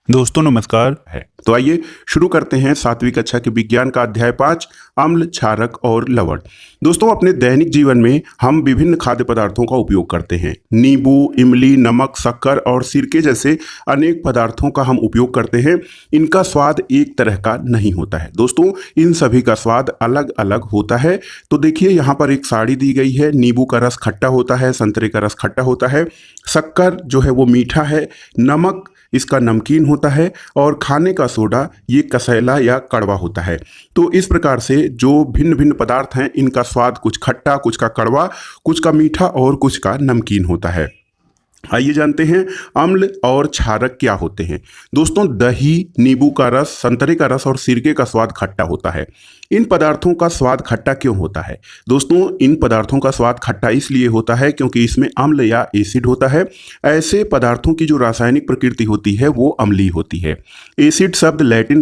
दोस्तों नमस्कार। है। तो आइए शुरू करते हैं 7वीं कक्षा के विज्ञान का अध्याय 5 अम्ल, क्षारक और लवण। दोस्तों अपने दैनिक जीवन में हम विभिन्न खाद्य पदार्थों का उपयोग करते हैं। नींबू, इमली, नमक, शक्कर और सिरके जैसे अनेक पदार्थों का हम उपयोग करते हैं। इनका स्वाद एक तरह का नहीं होता है। दोस्तों इन सभी का स्वाद अलग अलग होता है। तो देखिए यहाँ पर एक साड़ी दी गई है। नींबू का रस खट्टा होता है, संतरे का रस खट्टा होता है, शक्कर जो है वो मीठा है, नमक इसका नमकीन होता है और खाने का सोडा ये कसैला या कड़वा होता है। तो इस प्रकार से जो भिन्न भिन्न पदार्थ हैं इनका स्वाद कुछ खट्टा, कुछ का कड़वा, कुछ का मीठा और कुछ का नमकीन होता है। आइए जानते हैं अम्ल और क्षारक क्या होते हैं। दोस्तों दही, नींबू का रस, संतरे का रस और सिरके का स्वाद खट्टा होता है। इन पदार्थों का स्वाद खट्टा क्यों होता है? दोस्तों इन पदार्थों का स्वाद खट्टा इसलिए होता है क्योंकि इसमें अम्ल या एसिड होता है। ऐसे पदार्थों की जो रासायनिक प्रकृति होती है वो अम्लीय होती है। एसिड शब्द लैटिन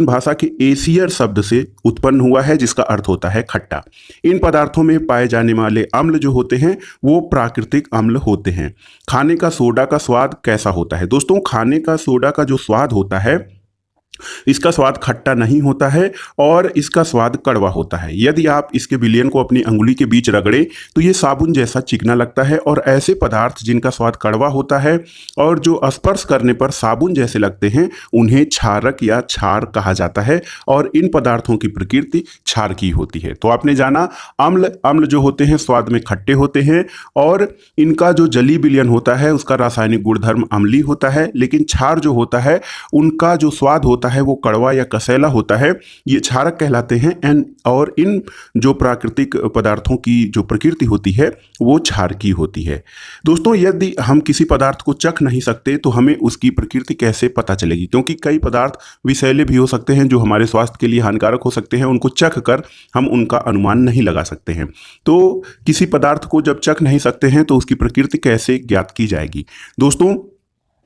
भाषा के एसियर शब्द से उत्पन्न हुआ है जिसका अर्थ होता है खट्टा। इन पदार्थों में पाए जाने वाले अम्ल जो होते हैं वो प्राकृतिक अम्ल होते हैं। खाने का सोडा का स्वाद कैसा होता है? दोस्तों खाने का सोडा का जो स्वाद होता है इसका स्वाद खट्टा नहीं होता है और इसका स्वाद कड़वा होता है। यदि आप इसके विलयन को अपनी अंगुली के बीच रगड़े तो ये साबुन जैसा चिकना लगता है। और ऐसे पदार्थ जिनका स्वाद कड़वा होता है और जो स्पर्श करने पर साबुन जैसे लगते हैं उन्हें क्षारक या क्षार कहा जाता है और इन पदार्थों की प्रकृति क्षारकीय होती है। तो आपने जाना अम्ल जो होते हैं स्वाद में खट्टे होते हैं और इनका जो जलीय विलयन होता है उसका रासायनिक गुणधर्म अम्लीय होता है, लेकिन क्षार जो होता है उनका जो स्वाद होता है वो कड़वा या कसैला होता है। ये क्षारक कहलाते हैं और इन जो प्राकृतिक पदार्थों की जो प्रकृति होती है वो क्षारकीय होती है। दोस्तों यदि हम किसी पदार्थ को चख नहीं सकते तो हमें उसकी प्रकृति कैसे पता चलेगी? क्योंकि कई पदार्थ विषैले भी हो सकते हैं जो हमारे स्वास्थ्य के लिए हानिकारक हो सकते हैं। उनको चख कर हम उनका अनुमान नहीं लगा सकते हैं। तो किसी पदार्थ को जब चख नहीं सकते हैं तो उसकी प्रकृति कैसे ज्ञात की जाएगी? दोस्तों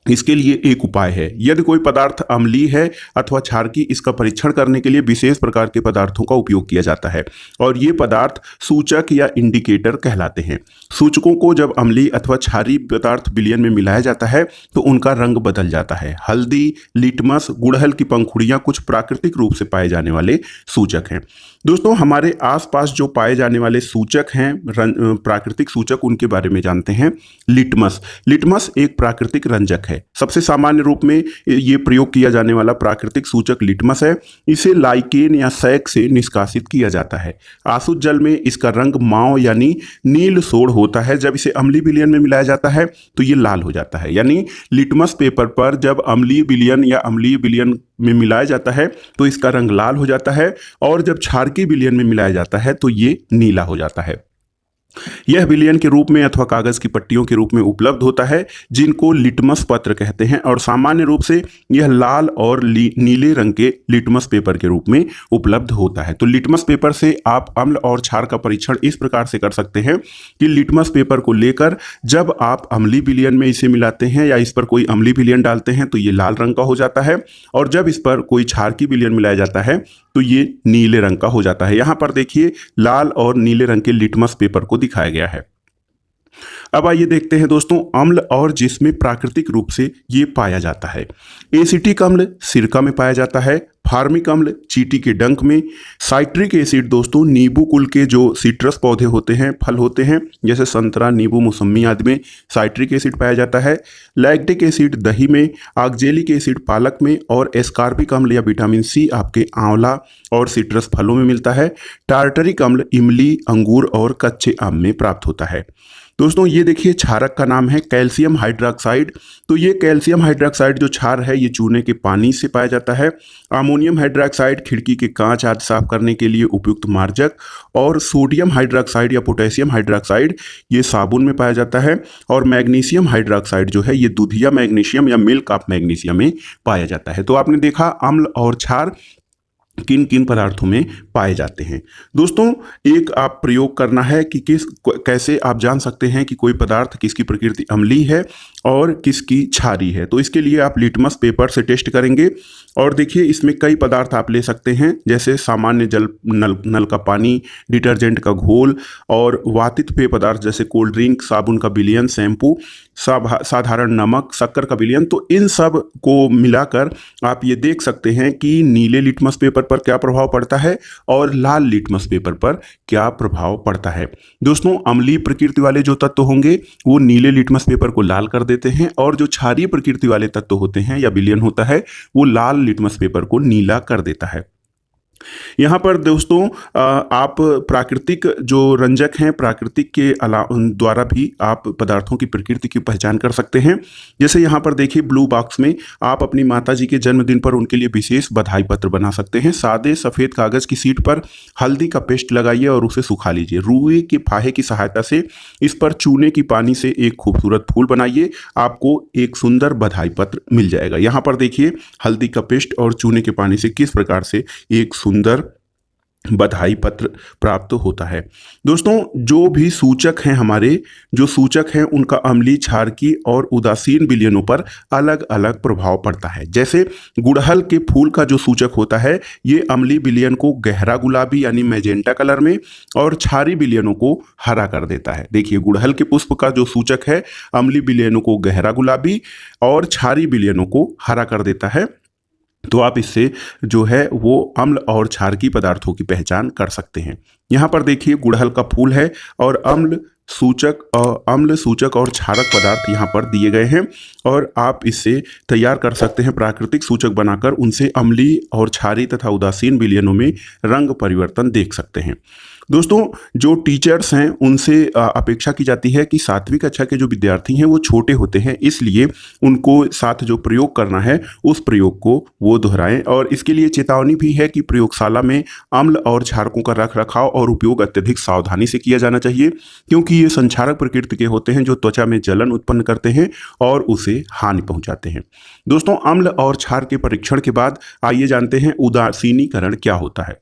इसके लिए एक उपाय है। यदि कोई पदार्थ अम्लीय है अथवा क्षारकीय, इसका परीक्षण करने के लिए विशेष प्रकार के पदार्थों का उपयोग किया जाता है और ये पदार्थ सूचक या इंडिकेटर कहलाते हैं। सूचकों को जब अम्लीय अथवा क्षारीय पदार्थ विलयन में मिलाया जाता है तो उनका रंग बदल जाता है। हल्दी, लिटमस, गुड़हल की पंखुड़ियाँ कुछ प्राकृतिक रूप से पाए जाने वाले सूचक हैं। दोस्तों हमारे आसपास जो पाए जाने वाले सूचक हैं प्राकृतिक सूचक, उनके बारे में जानते हैं। लिटमस एक प्राकृतिक रंजक है। सबसे सामान्य रूप में ये प्रयोग किया जाने वाला प्राकृतिक सूचक लिटमस है। इसे लाइकेन या सैक से निष्कासित किया जाता है। आसुत जल में इसका रंग माव यानी नील सोड़ होता है। जब इसे अम्लीय विलयन में मिलाया जाता है तो ये लाल हो जाता है। यानी लिटमस पेपर पर जब अम्लीय विलयन या अम्लीय विलयन में मिलाया जाता है तो इसका रंग लाल हो जाता है और जब क्षारकीय विलयन में मिलाया जाता है तो ये नीला हो जाता है। यह विलयन के रूप में अथवा कागज की पट्टियों के रूप में उपलब्ध होता है जिनको लिटमस पत्र कहते हैं और सामान्य रूप से यह लाल और नीले रंग के लिटमस पेपर के रूप में उपलब्ध होता है। तो लिटमस पेपर से आप अम्ल और क्षार का परीक्षण इस प्रकार से कर सकते हैं कि लिटमस पेपर को लेकर जब आप अम्लीय विलयन में इसे मिलाते हैं या इस पर कोई अम्लीय विलयन डालते हैं तो ये लाल रंग का हो जाता है और जब इस पर कोई क्षारकीय विलयन मिलाया जाता है तो ये नीले रंग का हो जाता है। यहाँ पर देखिए लाल और नीले रंग के लिटमस पेपर को दिखाया गया है। अब आइए देखते हैं दोस्तों अम्ल और जिसमें प्राकृतिक रूप से ये पाया जाता है। एसिटिक अम्ल सिरका में पाया जाता है। फार्मिक अम्ल चींटी के डंक में। साइट्रिक एसिड दोस्तों नींबू कुल के जो सिट्रस पौधे होते हैं, फल होते हैं, जैसे संतरा, नींबू, मौसम्मी आदि में साइट्रिक एसिड पाया जाता है। लैक्टिक एसिड दही में। ऑक्जेलिक एसिड पालक में और एस्कार्बिक अम्ल या विटामिन सी आपके आंवला और सिट्रस फलों में मिलता है। टार्टरिक अम्ल इमली, अंगूर और कच्चे आम में प्राप्त होता है। दोस्तों ये देखिए क्षारक का नाम है कैल्शियम हाइड्रोक्साइड। तो ये कैल्शियम हाइड्रोक्साइड जो क्षार है ये चूने के पानी से पाया जाता है। अमोनियम हाइड्रोक्साइड खिड़की के कांच आदि साफ करने के लिए उपयुक्त मार्जक और सोडियम हाइड्रोक्साइड या पोटेशियम हाइड्रोक्साइड ये साबुन में पाया जाता है और मैग्नीशियम हाइड्रोक्साइड जो है ये दूधिया मैग्नीशियम या मिल्क ऑफ मैग्नीशियम में पाया जाता है। तो आपने देखा अम्ल और क्षार किन किन पदार्थों में पाए जाते हैं। दोस्तों, एक आप प्रयोग करना है कि कैसे आप जान सकते हैं कि कोई पदार्थ किसकी प्रकृति अम्लीय है और किसकी क्षारीय है। तो इसके लिए आप लिटमस पेपर से टेस्ट करेंगे और देखिए इसमें कई पदार्थ आप ले सकते हैं, जैसे सामान्य जल, नल का पानी, डिटर्जेंट का घोल और वातित पेय पदार्थ जैसे कोल्ड ड्रिंक, साबुन का विलयन, शैम्पू, साधारण नमक, शक्कर का विलयन। तो इन सब को मिलाकर आप ये देख सकते हैं कि नीले लिटमस पेपर पर क्या प्रभाव पड़ता है और लाल लिटमस पेपर पर क्या प्रभाव पड़ता है। दोस्तों, अम्लीय प्रकृति वाले जो तत्व होंगे वो नीले लिटमस पेपर को लाल कर देते हैं और जो क्षारीय प्रकृति वाले तत्व होते हैं या विलयन होता है वो लाल लिटमस पेपर को नीला कर देता है। यहाँ पर दोस्तों आप प्राकृतिक जो रंजक हैं, प्राकृतिक के द्वारा भी आप पदार्थों की प्रकृति की पहचान कर सकते हैं। जैसे यहाँ पर देखिए ब्लू बॉक्स में आप अपनी माता जी के जन्मदिन पर उनके लिए विशेष बधाई पत्र बना सकते हैं। सादे सफ़ेद कागज़ की शीट पर हल्दी का पेस्ट लगाइए और उसे सुखा लीजिए। रुई के फाहे की सहायता से इस पर चूने की पानी से एक खूबसूरत फूल बनाइए, आपको एक सुंदर बधाई पत्र मिल जाएगा। यहाँ पर देखिए हल्दी का पेस्ट और चूने के पानी से किस प्रकार से एक सुंदर बधाई पत्र प्राप्त होता है। दोस्तों, जो भी सूचक हैं हमारे, जो सूचक हैं उनका अम्लीय, क्षारकीय और उदासीन विलयनों पर अलग अलग प्रभाव पड़ता है। जैसे गुड़हल के फूल का जो सूचक होता है ये अम्लीय विलयन को गहरा गुलाबी यानी मैजेंटा कलर में और क्षारीय विलयनों को हरा कर देता है। देखिए गुड़हल के पुष्प का जो सूचक है अम्लीय विलयनों को गहरा गुलाबी और क्षारीय विलयनों को हरा कर देता है। तो आप इससे जो है वो अम्ल और क्षारकीय पदार्थों की पहचान कर सकते हैं। यहाँ पर देखिए गुड़हल का फूल है और अम्ल सूचक और क्षारक पदार्थ यहाँ पर दिए गए हैं और आप इससे तैयार कर सकते हैं प्राकृतिक सूचक बनाकर उनसे अम्लीय और क्षारीय तथा उदासीन विलयनों में रंग परिवर्तन देख सकते हैं। दोस्तों, जो टीचर्स हैं उनसे अपेक्षा की जाती है कि 7वीं कक्षा के जो विद्यार्थी हैं वो छोटे होते हैं, इसलिए उनको साथ जो प्रयोग करना है उस प्रयोग को वो दोहराएं। और इसके लिए चेतावनी भी है कि प्रयोगशाला में अम्ल और क्षारकों का रख रखाव और उपयोग अत्यधिक सावधानी से किया जाना चाहिए, क्योंकि ये संक्षारक प्रकृति के होते हैं जो त्वचा में जलन उत्पन्न करते हैं और उसे हानि पहुंचाते हैं। दोस्तों, अम्ल और क्षार के परीक्षण के बाद आइए जानते हैं उदासीनीकरण क्या होता है।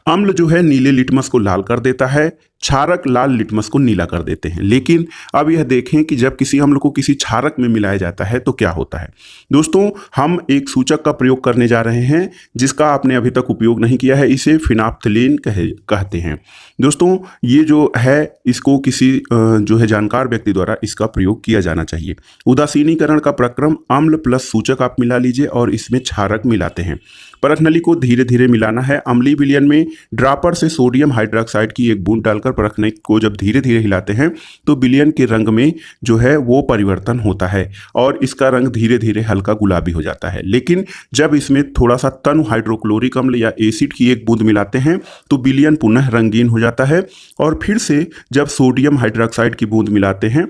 अम्ल जो है नीले लिटमस को लाल कर देता है, क्षारक लाल लिटमस को नीला कर देते हैं। लेकिन अब यह देखें कि जब किसी अम्ल को किसी क्षारक में मिलाया जाता है तो क्या होता है। दोस्तों, हम एक सूचक का प्रयोग करने जा रहे हैं जिसका आपने अभी तक उपयोग नहीं किया है, इसे फिनाप्थलीन कहते हैं। दोस्तों, ये जो है इसको किसी जो है जानकार व्यक्ति द्वारा इसका प्रयोग किया जाना चाहिए। उदासीनीकरण का प्रक्रम अम्ल प्लस सूचक आप मिला लीजिए और इसमें क्षारक मिलाते हैं। परख नली को धीरे धीरे मिलाना है। अम्लीय विलयन में ड्रॉपर से सोडियम हाइड्रोक्साइड की एक बूंद डालकर परख नली को जब धीरे धीरे हिलाते हैं तो विलयन के रंग में जो है वो परिवर्तन होता है और इसका रंग धीरे धीरे हल्का गुलाबी हो जाता है। लेकिन जब इसमें थोड़ा सा तनु हाइड्रोक्लोरिक अम्ल या एसिड की एक बूंद मिलाते हैं तो विलयन पुनः रंगीन हो जाता है और फिर से जब सोडियम हाइड्रोक्साइड की बूंद मिलाते हैं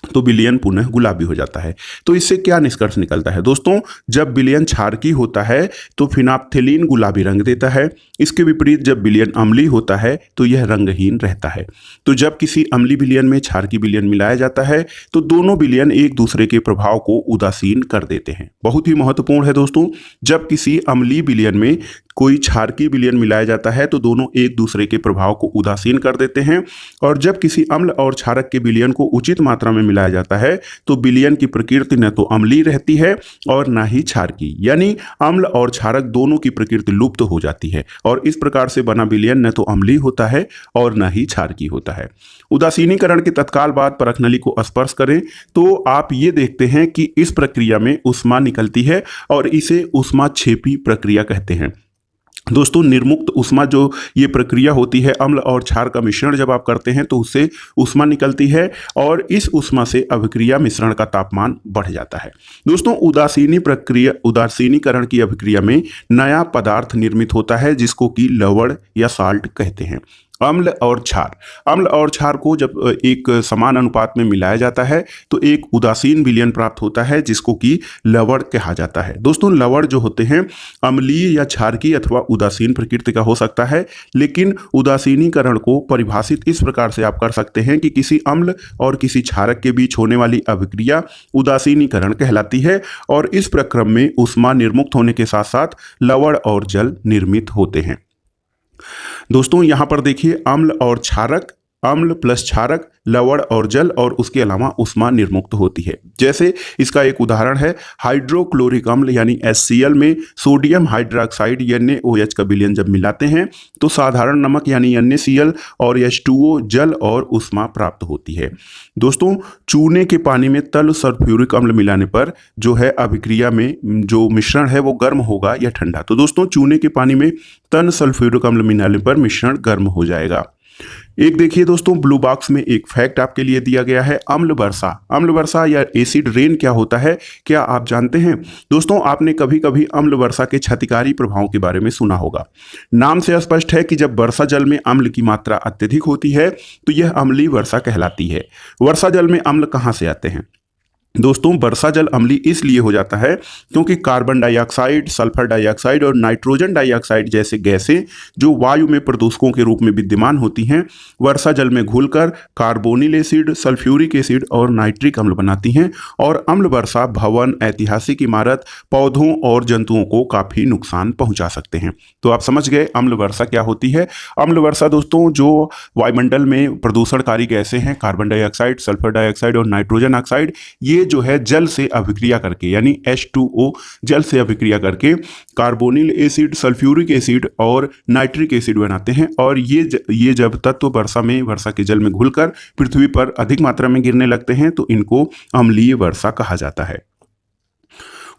तो विलयन पुनः गुलाबी हो जाता है। तो इससे क्या निष्कर्ष निकलता है दोस्तों, जब विलयन क्षारकीय होता है तो फिनाप्थलीन गुलाबी रंग देता है। इसके विपरीत जब विलयन अम्लीय होता है तो यह रंगहीन रहता है। तो जब किसी अम्लीय विलयन में क्षारकीय विलयन मिलाया जाता है तो दोनों विलयन एक दूसरे के प्रभाव को उदासीन कर देते हैं। बहुत ही महत्वपूर्ण है दोस्तों, जब किसी अम्लीय विलयन में कोई क्षारकीय विलयन मिलाया जाता है तो दोनों एक दूसरे के प्रभाव को उदासीन कर देते हैं और जब किसी अम्ल और क्षारक के विलयन को उचित मात्रा में मिलाया जाता है तो विलयन की प्रकृति न तो अम्लीय रहती है और न ही क्षारकीय, यानी अम्ल और क्षारक दोनों की प्रकृति लुप्त हो जाती है और इस प्रकार से बना विलयन न तो अम्लीय होता है और न ही क्षारकीय होता है। उदासीनीकरण के तत्काल बाद परख नली को स्पर्श करें तो आप ये देखते हैं कि इस प्रक्रिया में ऊष्मा निकलती है और इसे ऊष्माक्षेपी प्रक्रिया कहते हैं। दोस्तों, निर्मुक्त ऊष्मा जो ये प्रक्रिया होती है, अम्ल और क्षार का मिश्रण जब आप करते हैं तो उससे ऊष्मा निकलती है और इस ऊष्मा से अभिक्रिया मिश्रण का तापमान बढ़ जाता है। दोस्तों, उदासीनीकरण की अभिक्रिया में नया पदार्थ निर्मित होता है जिसको कि लवण या साल्ट कहते हैं। अम्ल और क्षार। अम्ल और क्षार को जब एक समान अनुपात में मिलाया जाता है तो एक उदासीन विलयन प्राप्त होता है जिसको कि लवण कहा जाता है। दोस्तों लवण जो होते हैं अम्लीय या क्षारकीय अथवा उदासीन प्रकृति का हो सकता है, लेकिन उदासीनीकरण को परिभाषित इस प्रकार से आप कर सकते हैं कि किसी अम्ल और किसी क्षारक के बीच होने वाली अभिक्रिया उदासीनीकरण कहलाती है और इस प्रक्रम में ऊष्मा निर्मुक्त होने के साथ साथ लवण और जल निर्मित होते हैं। दोस्तों यहां पर देखिए अम्ल और क्षारक, अम्ल प्लस क्षारक, लवण और जल और उसके अलावा ऊष्मा निर्मुक्त होती है। जैसे इसका एक उदाहरण है हाइड्रोक्लोरिक अम्ल यानी HCl में सोडियम हाइड्रोक्साइड NaOH का विलयन जब मिलाते हैं तो साधारण नमक यानी NaCl और H2O जल और ऊष्मा प्राप्त होती है। दोस्तों चूने के पानी में तल सल्फ्यूरिक अम्ल मिलाने पर जो है अभिक्रिया में जो मिश्रण है वो गर्म होगा या ठंडा। तो दोस्तों चूने के पानी में तन सल्फ्यूरिक अम्ल मिलाने पर मिश्रण गर्म हो जाएगा। एक देखिए दोस्तों ब्लू बॉक्स में एक फैक्ट आपके लिए दिया गया है अम्ल वर्षा। अम्ल वर्षा या एसिड रेन क्या होता है, क्या आप जानते हैं? दोस्तों आपने कभी कभी अम्ल वर्षा के क्षतिकारी प्रभावों के बारे में सुना होगा। नाम से स्पष्ट है कि जब वर्षा जल में अम्ल की मात्रा अत्यधिक होती है तो यह अम्लीय वर्षा कहलाती है। वर्षा जल में अम्ल कहाँ से आते हैं? दोस्तों वर्षा जल अम्लीय इसलिए हो जाता है क्योंकि कार्बन डाइऑक्साइड, सल्फर डाइऑक्साइड और नाइट्रोजन डाइऑक्साइड जैसे गैसें जो वायु में प्रदूषकों के रूप में विद्यमान होती हैं वर्षा जल में घुलकर कार्बोनिल एसिड, सल्फ्यूरिक एसिड और नाइट्रिक अम्ल बनाती हैं और अम्ल वर्षा भवन, ऐतिहासिक इमारत, पौधों और जंतुओं को काफ़ी नुकसान पहुंचा सकते हैं। तो आप समझ गए अम्ल वर्षा क्या होती है। अम्ल वर्षा दोस्तों जो वायुमंडल में प्रदूषणकारी गैसें हैं कार्बन डाइऑक्साइड, सल्फर डाइऑक्साइड और नाइट्रोजन ऑक्साइड, ये जो है जल से अभिक्रिया करके यानी H2O जल से अभिक्रिया करके कार्बोनिल एसिड, सल्फ्यूरिक एसिड और नाइट्रिक एसिड बनाते हैं और ये जब तत्व वर्षा के जल में घुलकर पृथ्वी पर अधिक मात्रा में गिरने लगते हैं तो इनको अम्लीय वर्षा कहा जाता है।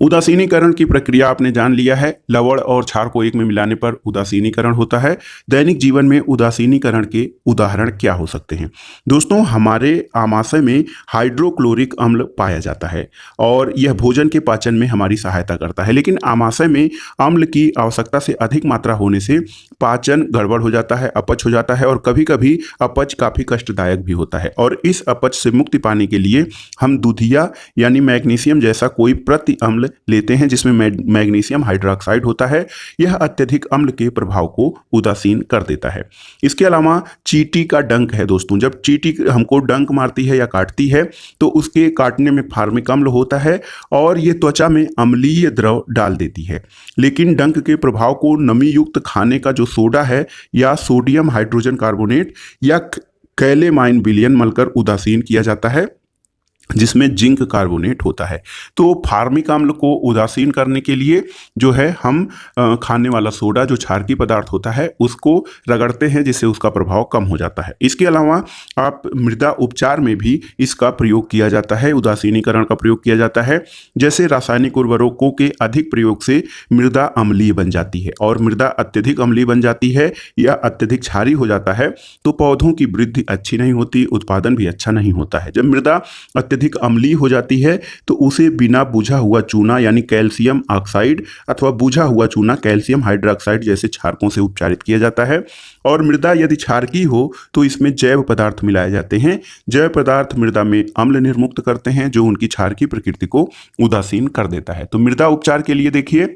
उदासीनीकरण की प्रक्रिया आपने जान लिया है। लवण और क्षार को एक में मिलाने पर उदासीनीकरण होता है। दैनिक जीवन में उदासीनीकरण के उदाहरण क्या हो सकते हैं? दोस्तों हमारे आमाशय में हाइड्रोक्लोरिक अम्ल पाया जाता है और यह भोजन के पाचन में हमारी सहायता करता है, लेकिन आमाशय में अम्ल की आवश्यकता से अधिक मात्रा होने से पाचन गड़बड़ हो जाता है, अपच हो जाता है और कभी कभी अपच काफ़ी कष्टदायक भी होता है और इस अपच से मुक्ति पाने के लिए हम दूधिया यानी मैग्नीशियम जैसा कोई प्रति अम्ल लेते हैं जिसमें मैग्नीशियम हाइड्रोक्साइड होता है। यह अत्यधिक अम्ल के प्रभाव को उदासीन कर देता है। इसके अलावा चींटी का डंक है दोस्तों, जब चींटी हमको डंक मारती है या काटती है तो उसके काटने में फार्मिक अम्ल होता है और ये त्वचा में अम्लीय द्रव डाल देती है, लेकिन डंक के प्रभाव को नमी युक्त खाने का जो सोडा है या सोडियम हाइड्रोजन कार्बोनेट या कैलेमाइन विलयन मलकर उदासीन किया जाता है जिसमें जिंक कार्बोनेट होता है। तो फार्मिक अम्ल को उदासीन करने के लिए जो है हम खाने वाला सोडा जो क्षारकीय पदार्थ होता है उसको रगड़ते हैं जिससे उसका प्रभाव कम हो जाता है। इसके अलावा आप मृदा उपचार में भी इसका प्रयोग किया जाता है, उदासीनीकरण का प्रयोग किया जाता है। जैसे रासायनिक उर्वरकों के अधिक प्रयोग से मृदा अम्लीय बन जाती है और मृदा अत्यधिक अम्लीय बन जाती है या अत्यधिक क्षारीय हो जाता है तो पौधों की वृद्धि अच्छी नहीं होती, उत्पादन भी अच्छा नहीं होता है। जब मृदा अत्यधिक अम्लीय हो जाती है तो उसे बिना बुझा हुआ चूना यानी कैल्शियम ऑक्साइड अथवा बुझा हुआ चूना कैल्शियम हाइड्रोक्साइड जैसे क्षारकों से उपचारित किया जाता है। और मृदा यदि क्षारकीय हो तो इसमें जैव पदार्थ मिलाए जाते हैं। जैव पदार्थ मृदा में अम्ल निर्मुक्त करते हैं जो उनकी क्षारकीय प्रकृति को उदासीन कर देता है। तो मृदा उपचार के लिए देखिए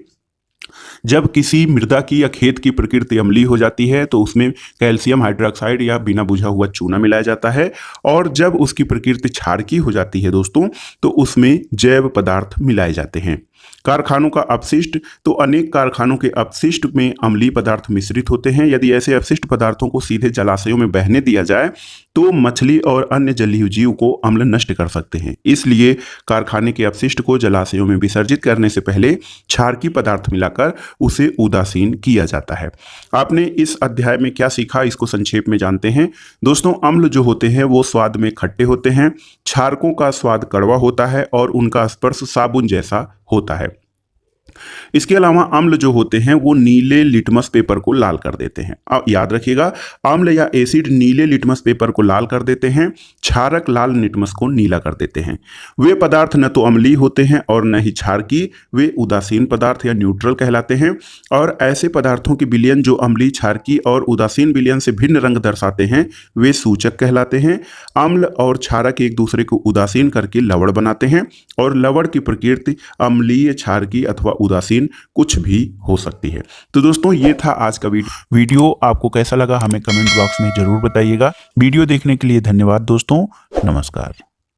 जब किसी मृदा की या खेत की प्रकृति अम्लीय हो जाती है तो उसमें कैल्शियम हाइड्रोक्साइड या बिना बुझा हुआ चूना मिलाया जाता है और जब उसकी प्रकृति क्षारकीय हो जाती है दोस्तों तो उसमें जैव पदार्थ मिलाए जाते हैं। कारखानों का अपशिष्ट, तो अनेक कारखानों के अपशिष्ट में अम्लीय पदार्थ मिश्रित होते हैं। यदि ऐसे अपशिष्ट पदार्थों को सीधे जलाशयों में बहने दिया जाए तो मछली और अन्य जलीय जीव को अम्ल नष्ट कर सकते हैं। इसलिए कारखाने के अपशिष्ट को जलाशयों में विसर्जित करने से पहले क्षारकीय पदार्थ मिलाकर उसे उदासीन किया जाता है। आपने इस अध्याय में क्या सीखा इसको संक्षेप में जानते हैं। दोस्तों अम्ल जो होते हैं वो स्वाद में खट्टे होते हैं, क्षारकों का स्वाद कड़वा होता है और उनका स्पर्श साबुन जैसा होता है। इसके अलावा अम्ल जो होते हैं वो नीले लिटमस पेपर को लाल कर देते हैं। याद रखिएगा, अम्ल या एसिड नीले लिटमस पेपर को लाल कर देते हैं, क्षारक लाल लिटमस को नीला कर देते हैं। वे पदार्थ न तो अम्लीय होते हैं और न ही क्षारकीय, वे उदासीन पदार्थ या न्यूट्रल कहलाते हैं। और ऐसे पदार्थों के विलयन जो अम्लीय, क्षारकीय और उदासीन विलयन से भिन्न रंग दर्शाते हैं वे सूचक कहलाते हैं। अम्ल और क्षारक एक दूसरे को उदासीन करके लवण बनाते हैं और लवण की प्रकृति अम्लीय, क्षारकीय अथवा उदासीन कुछ भी हो सकती है। तो दोस्तों ये था आज का वीडियो आपको कैसा लगा हमें कमेंट बॉक्स में जरूर बताइएगा। वीडियो देखने के लिए धन्यवाद दोस्तों, नमस्कार।